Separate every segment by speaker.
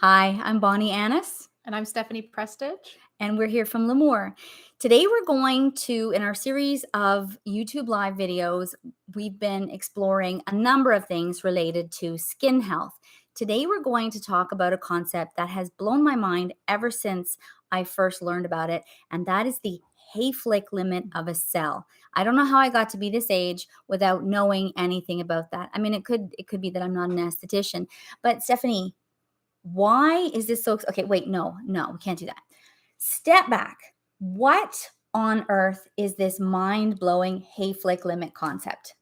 Speaker 1: Hi, I'm Bonnie Annis,
Speaker 2: And I'm Stephanie Prestidge.
Speaker 1: and we're here from Lemoore. Today, we're going to, in our series of YouTube live videos, we've been exploring a number of things related to skin health. Today, we're going to talk about a concept that has blown my mind ever since I first learned about it, and that is the Hayflick limit of a cell. I don't know how I got to be this age without knowing anything about that. I mean, it could be that I'm not an esthetician, but Stephanie, why is this so? Okay, wait, no, we can't do that. Step back. What on earth is this mind-blowing Hayflick limit concept?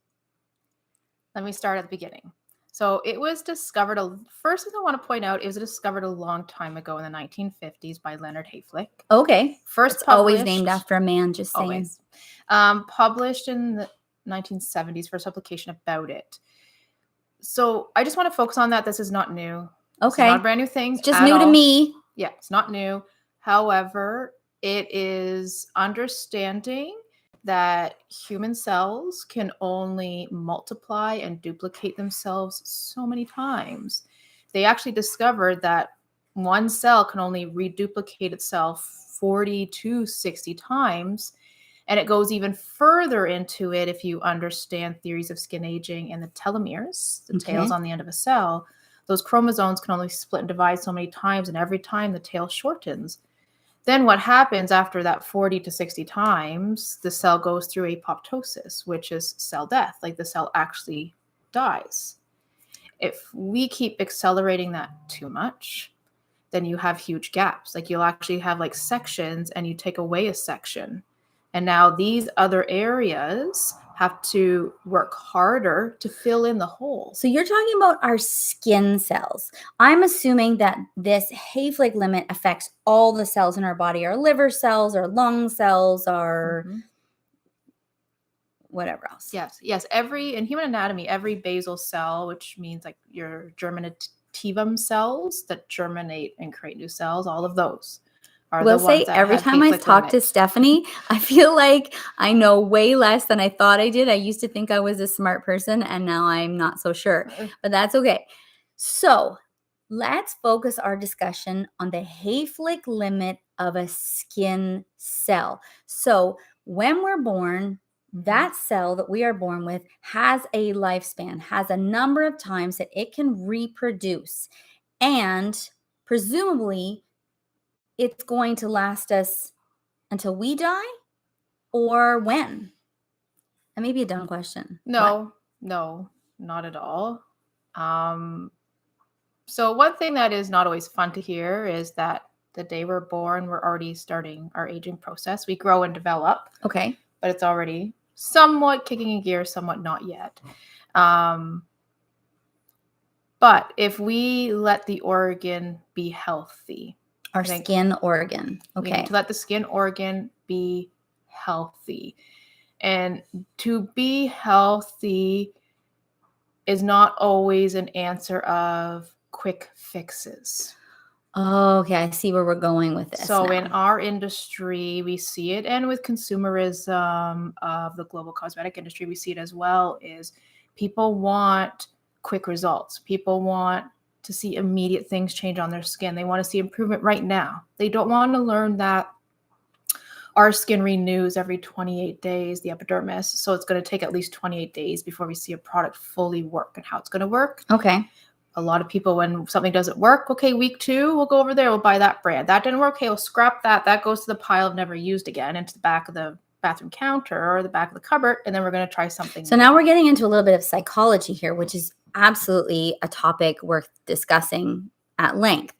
Speaker 2: Let me start at the beginning. So it was discovered, first thing I want to point out, it was discovered a long time ago in the 1950s by Leonard Hayflick.
Speaker 1: Okay.
Speaker 2: First
Speaker 1: It's
Speaker 2: published,
Speaker 1: always named after a man, just saying.
Speaker 2: Always. Published in the 1970s, first publication about it. So I just want to focus on that. This is not new. This is
Speaker 1: Okay.
Speaker 2: not a brand new thing.
Speaker 1: It's just new to me.
Speaker 2: Yeah, it's not new. However, it is understanding that human cells can only multiply and duplicate themselves so many times. They actually discovered that one cell can only reduplicate itself 40 to 60 times. And it goes even further into it if you understand theories of skin aging and the telomeres, the tails on the end of a cell. Those chromosomes can only split and divide so many times, and every time the tail shortens. Then what happens after that 40 to 60 times, the cell goes through apoptosis, which is cell death, like the cell actually dies. If we keep accelerating that too much, then you have huge gaps. Like you'll actually have like sections and you take away a section. And now these other areas have to work harder to fill in the hole.
Speaker 1: So you're talking about our skin cells. I'm assuming that this Hayflick limit affects all the cells in our body, our liver cells, our lung cells, our whatever else.
Speaker 2: Yes. In human anatomy, every basal cell, which means like your germinativum cells that germinate and create new cells, all of those.
Speaker 1: Will say every time I talk to Stephanie, I feel like I know way less than I thought I did. I used to think I was a smart person, and now I'm not so sure, but that's okay. So let's focus our discussion on the Hayflick limit of a skin cell. So when we're born, that cell that we are born with has a lifespan, has a number of times that it can reproduce, and presumably it's going to last us until we die, or when? That may be a dumb question.
Speaker 2: No, not at all. So one thing that is not always fun to hear is that the day we're born, we're already starting our aging process. We grow and develop.
Speaker 1: Okay.
Speaker 2: But it's already somewhat kicking in gear, somewhat not yet. But if we let the organ be healthy,
Speaker 1: our skin organ. Okay.
Speaker 2: We need to let the skin organ be healthy. And to be healthy is not always an answer of quick fixes.
Speaker 1: Oh, okay. I see where we're going with this.
Speaker 2: So in our industry, we see it, and with consumerism of the global cosmetic industry, we see it as well, is people want quick results. People want to see immediate things change on their skin. They want to see improvement right now. They don't want to learn that our skin renews every 28 days, the epidermis. So it's going to take at least 28 days before we see a product fully work. And how it's going to work.
Speaker 1: Okay.
Speaker 2: A lot of people, when something doesn't work, okay, week 2, we'll go over there, we'll buy that brand. That didn't work, okay, we'll scrap that. That goes to the pile of never used again, into the back of the bathroom counter or the back of the cupboard, and then we're going to try something
Speaker 1: So now we're getting into a little bit of psychology here, which is absolutely a topic worth discussing at length.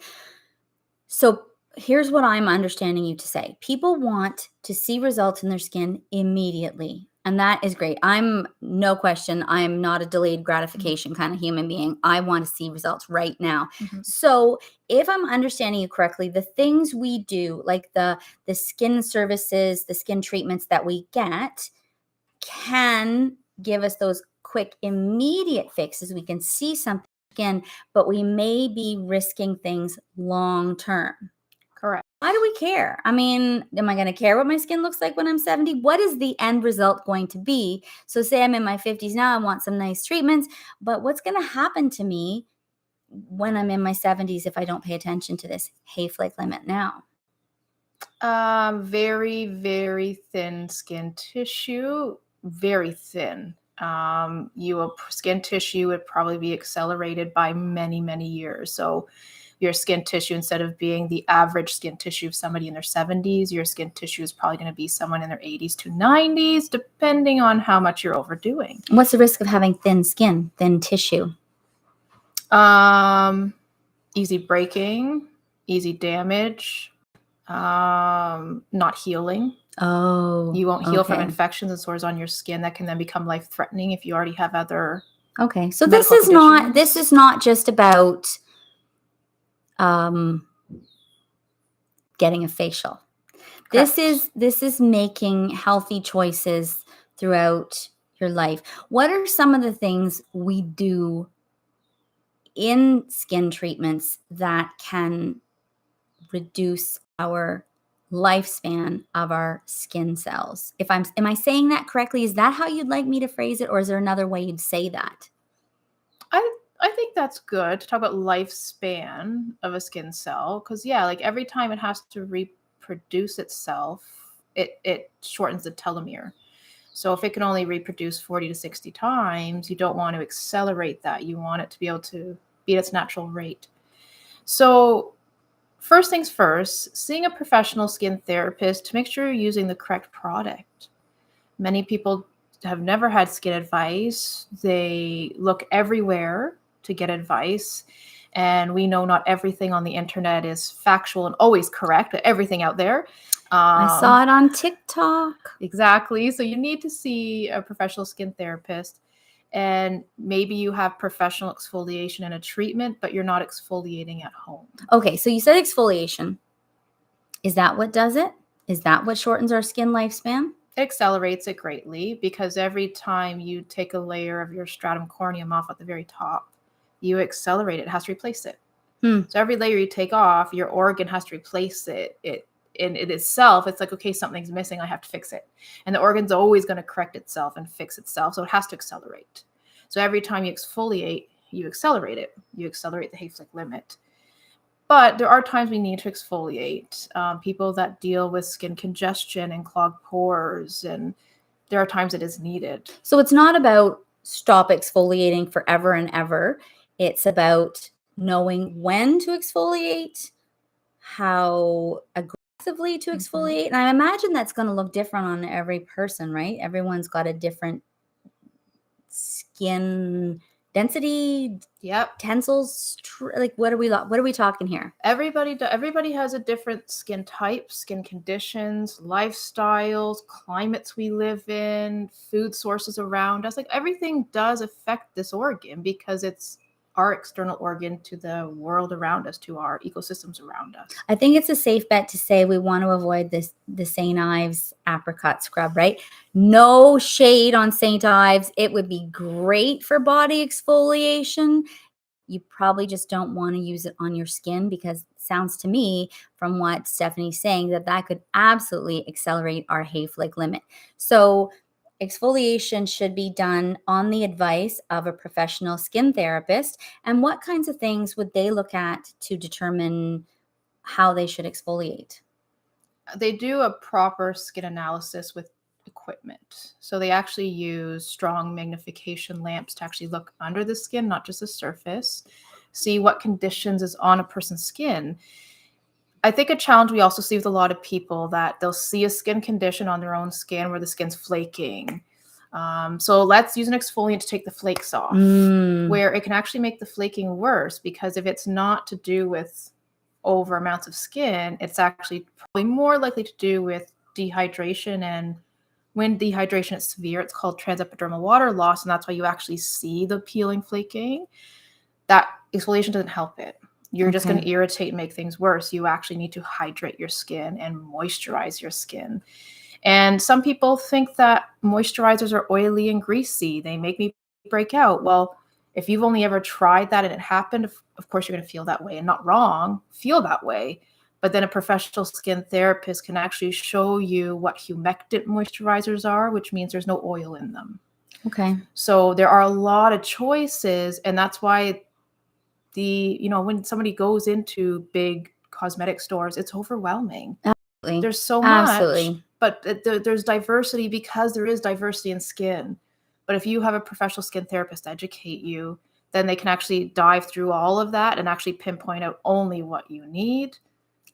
Speaker 1: So here's what I'm understanding you to say. People want to see results in their skin immediately. And that is great. I'm no question. I'm not a delayed gratification kind of human being. I want to see results right now. So if I'm understanding you correctly, the things we do, like the skin services, the skin treatments that we get, can give us those quick, immediate fixes. We can see something again, but we may be risking things long term.
Speaker 2: Correct.
Speaker 1: Why do we care? I mean, am I going to care what my skin looks like when I'm 70? What is the end result going to be? So say I'm in my 50s now, I want some nice treatments, but what's going to happen to me when I'm in my 70s if I don't pay attention to this Hayflick limit now?
Speaker 2: Very, very thin skin tissue, very thin. Your skin tissue would probably be accelerated by many, many years. So your skin tissue, instead of being the average skin tissue of somebody in their 70s, your skin tissue is probably going to be someone in their 80s to 90s, depending on how much you're overdoing.
Speaker 1: What's the risk of having thin skin, thin tissue?
Speaker 2: Easy breaking, easy damage, not healing.
Speaker 1: Oh,
Speaker 2: You won't heal from
Speaker 1: okay.
Speaker 2: infections and sores on your skin that can then become life-threatening if you already have other
Speaker 1: Okay. So
Speaker 2: medical conditions.
Speaker 1: this is not just about getting a facial.
Speaker 2: Correct.
Speaker 1: This is making healthy choices throughout your life. What are some of the things we do in skin treatments that can reduce our lifespan of our skin cells? Am I saying that correctly? Is that how you'd like me to phrase it, or is there another way you'd say that?
Speaker 2: I think that's good to talk about lifespan of a skin cell, because like every time it has to reproduce itself, it shortens the telomere. So if it can only reproduce 40 to 60 times, you don't want to accelerate that. You want it to be able to be at its natural rate. So first things first, seeing a professional skin therapist to make sure you're using the correct product. Many people have never had skin advice. They look everywhere to get advice. And we know not everything on the internet is factual and always correct, but everything out there.
Speaker 1: I saw it on TikTok.
Speaker 2: Exactly. So you need to see a professional skin therapist. And maybe you have professional exfoliation and a treatment, but you're not exfoliating at home.
Speaker 1: Okay, so you said exfoliation. Is that what does it? Is that what shortens our skin lifespan?
Speaker 2: It accelerates it greatly, because every time you take a layer of your stratum corneum off at the very top, you accelerate it. It has to replace it. So every layer you take off, your organ has to replace it. In it itself, it's like, okay, something's missing, I have to fix it. And the organ's always going to correct itself and fix itself. So it has to accelerate. So every time you exfoliate, you accelerate it. You accelerate the Hayflick limit. But there are times we need to exfoliate. People that deal with skin congestion and clogged pores, and there are times it is needed.
Speaker 1: So it's not about stop exfoliating forever and ever. It's about knowing when to exfoliate, how aggressively to exfoliate. And I imagine that's going to look different on every person, right? Everyone's got a different skin density,
Speaker 2: Yep.
Speaker 1: tensils, like what are we talking here?
Speaker 2: Everybody has a different skin type, skin conditions, lifestyles, climates we live in, food sources around us. Like everything does affect this organ, because it's our external organ to the world around us, to our ecosystems around us.
Speaker 1: I think it's a safe bet to say we want to avoid the St. Ives apricot scrub, right? No shade on St. Ives. It would be great for body exfoliation. You probably just don't want to use it on your skin, because it sounds to me from what Stephanie's saying that could absolutely accelerate our Hayflick limit. So exfoliation should be done on the advice of a professional skin therapist. And what kinds of things would they look at to determine how they should exfoliate?
Speaker 2: They do a proper skin analysis with equipment. So they actually use strong magnification lamps to actually look under the skin, not just the surface, see what conditions is on a person's skin. I think a challenge we also see with a lot of people that they'll see a skin condition on their own skin where the skin's flaking. So let's use an exfoliant to take the flakes off, where it can actually make the flaking worse, because if it's not to do with over amounts of skin, it's actually probably more likely to do with dehydration. And when dehydration is severe, it's called transepidermal water loss, and that's why you actually see the peeling, flaking. That exfoliation doesn't help it. You're just going to irritate and make things worse. You actually need to hydrate your skin and moisturize your skin. And some people think that moisturizers are oily and greasy. They make me break out. Well, if you've only ever tried that and it happened, of course you're going to feel that way, and not wrong, feel that way. But then a professional skin therapist can actually show you what humectant moisturizers are, which means there's no oil in them.
Speaker 1: Okay.
Speaker 2: So there are a lot of choices, and that's why when somebody goes into big cosmetic stores, it's overwhelming.
Speaker 1: Absolutely.
Speaker 2: There's so
Speaker 1: Absolutely.
Speaker 2: much, but there's diversity because there is diversity in skin. But if you have a professional skin therapist educate you, then they can actually dive through all of that and actually pinpoint out only what you need.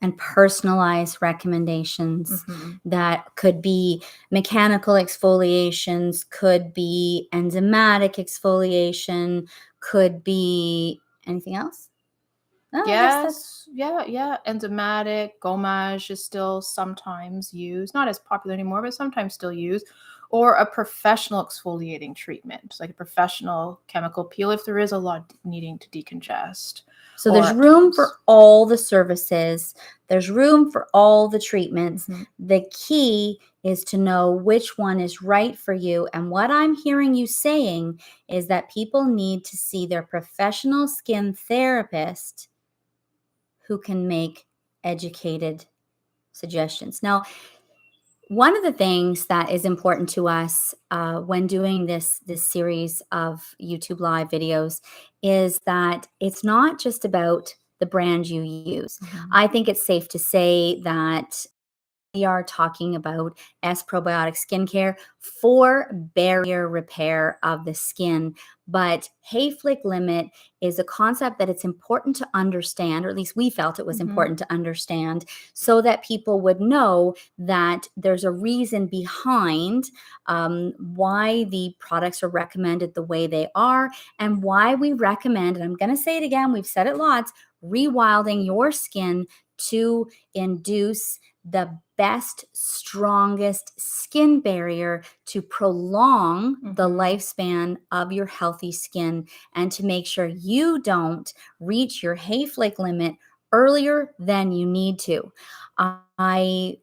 Speaker 1: And personalized recommendations that could be mechanical exfoliations, could be enzymatic exfoliation, could be anything else? No, I guess that's
Speaker 2: Yeah. Enzymatic, gommage is still sometimes used, not as popular anymore, but sometimes still used. Or a professional exfoliating treatment, like a professional chemical peel if there is a lot needing to decongest.
Speaker 1: so there's room for all the services. There's room for all the treatments. The key is to know which one is right for you. And what I'm hearing you saying is that people need to see their professional skin therapist who can make educated suggestions. Now, one of the things that is important to us when doing this series of YouTube live videos is that it's not just about the brand you use. I think it's safe to say that we are talking about S probiotic skincare for barrier repair of the skin. But Hayflick limit is a concept that it's important to understand, or at least we felt it was important to understand, so that people would know that there's a reason behind why the products are recommended the way they are, and why we recommend, and I'm going to say it again, we've said it lots, rewilding your skin to induce the best, strongest skin barrier to prolong the lifespan of your healthy skin and to make sure you don't reach your Hayflick limit earlier than you need to. I'm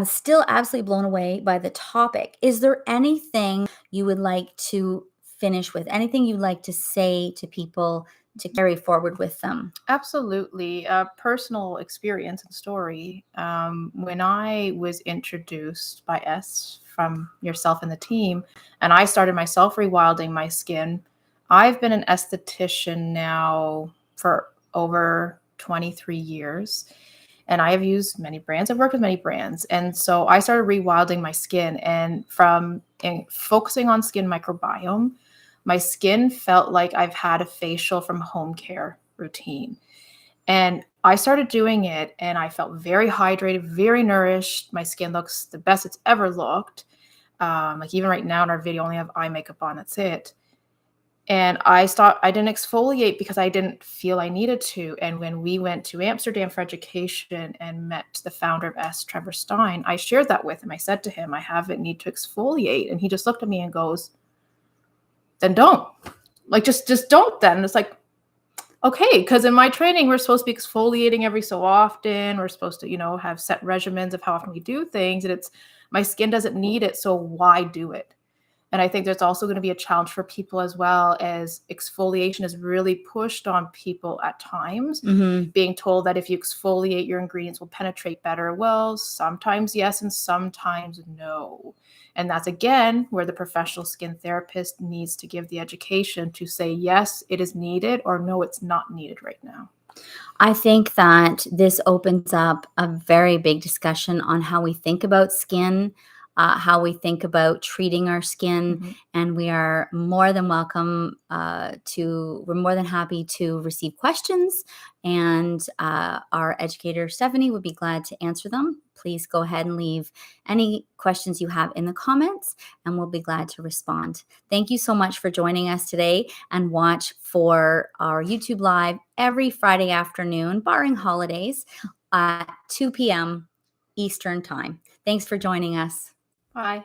Speaker 1: still absolutely blown away by the topic. Is there anything you would like to finish with? Anything you'd like to say to people to carry forward with them?
Speaker 2: Absolutely. A personal experience and story. When I was introduced by S from yourself and the team, and I started myself rewilding my skin, I've been an esthetician now for over 23 years. And I have used many brands. I've worked with many brands. And so I started rewilding my skin. And from focusing on skin microbiome, my skin felt like I've had a facial from home care routine. And I started doing it and I felt very hydrated, very nourished. My skin looks the best it's ever looked. Like even right now in our video, I only have eye makeup on. That's it. And I didn't exfoliate because I didn't feel I needed to. And when we went to Amsterdam for education and met the founder of S, Trevor Stein, I shared that with him. I said to him, I haven't need to exfoliate. And he just looked at me and goes, then don't. Like, just don't then. And it's like, okay, because in my training, we're supposed to be exfoliating every so often. We're supposed to, have set regimens of how often we do things. And my skin doesn't need it. So why do it? And I think there's also going to be a challenge for people as well, as exfoliation is really pushed on people at times, being told that if you exfoliate, your ingredients will penetrate better. Well, sometimes yes, and sometimes no. And that's, again, where the professional skin therapist needs to give the education to say, yes, it is needed, or no, it's not needed right now.
Speaker 1: I think that this opens up a very big discussion on how we think about skin, how we think about treating our skin, and we are more than welcome we're more than happy to receive questions, and our educator, Stephanie, would be glad to answer them. Please go ahead and leave any questions you have in the comments, and we'll be glad to respond. Thank you so much for joining us today, and watch for our YouTube Live every Friday afternoon, barring holidays, at 2 p.m. Eastern Time. Thanks for joining us.
Speaker 2: Bye.